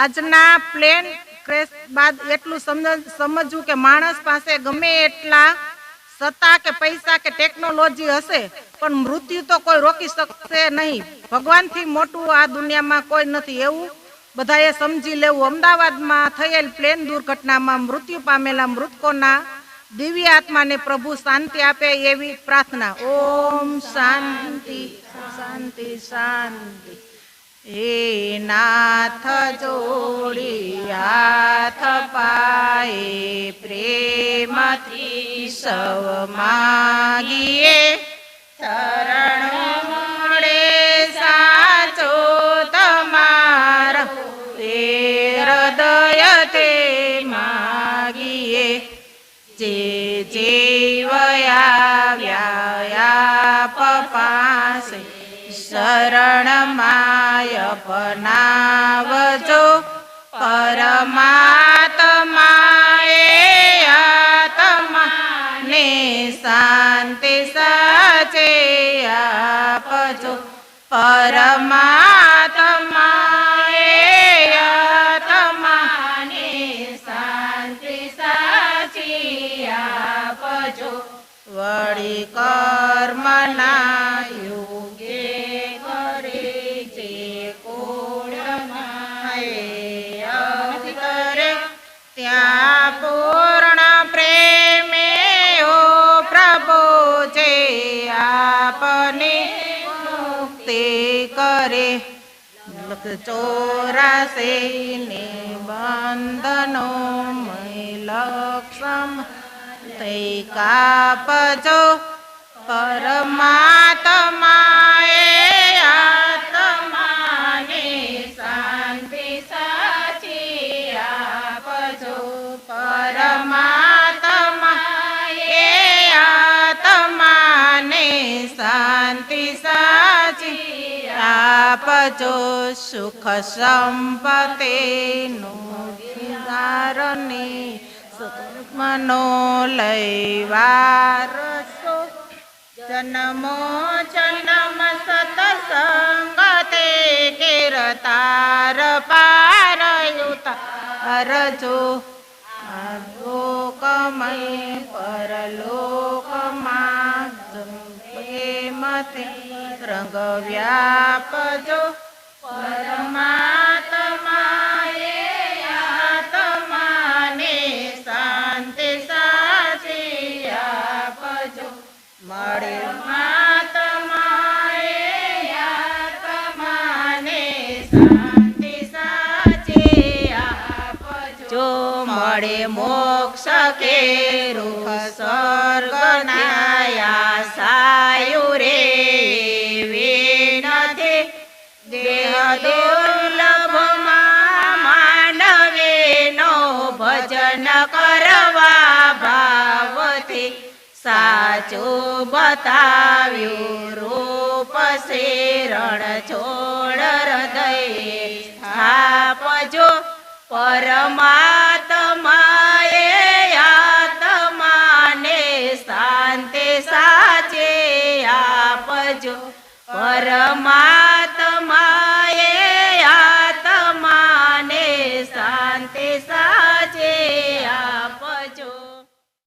આજના plane crash બાદ એટલું સમજવું કે માણસ પાસે ગમે એટલા સત્તા કે પૈસા કે ટેકનોલોજી હશે પણ મૃત્યુ તો કોઈ રોકી શકશે નહીં. ભગવાનથી મોટું આ દુનિયામાં કોઈ નથી એવું બધાએ સમજી લેવું. અમદાવાદમાં થયેલ પ્લેન દુર્ઘટનામાં મૃત્યુ પામેલા મૃતકોના દિવ્ય આત્માને પ્રભુ શાંતિ આપે એવી પ્રાર્થના. ઓમ શાંતિ શાંતિ શાંતિ. હે નાથ જોડી હાથ પાએ પ્રેમથી સૌ માગીએ શરણ મળે સાચો તમારો હૃદય તે માગીએ. જે જીવયા પાસે શરણ માય પનાવજો પરમાત્માએ આત્માને શાંતિ સાચે આપજો. પરમાત્માએ આત્માને શાંતિ સાચી આપજો. વળી કર્મના યોગે કરે છે કોળમાએ અંતરે ત્યાં પૂર્ણ પ્રેમે ઓ પ્રભુ છે આપને મુક્તિ કરે. 84 ને બંધનો લક્ષમ તે કાપજો. પરમાત્માએ આત્માને શાંતિ સાચી આપજો. પરમાત્માએ આત્માને શાંતિ સાચી આપજો. સુખ સંપત્તિનું ધારને મનો લઈવારસો જન્મો જન્મ સતસંગતે કીર્તાર પારયુતારજો. લોકમય પરલોકમાં પ્રેમતે રંગ વ્યાપજો. પરમાત્માએ આત્માને શાંતિ સાચી આપજો. મળે આત્માએ આત્માને શાંતિ સાચી આપજો. મળે મોક્ષ કે રૂપ સ્વર્ગ નાયા સાયુ રે એવી નથી. દેહ દુર્લભમાં માનવીનો ભજન કરવા ભાવથી સાચું બતાવ્યું રૂપ શરણ છોડ હૃદય સ્થાપજો. પરમાત્માએ આત્માને શાંતિ સાચે આપજો. પરમા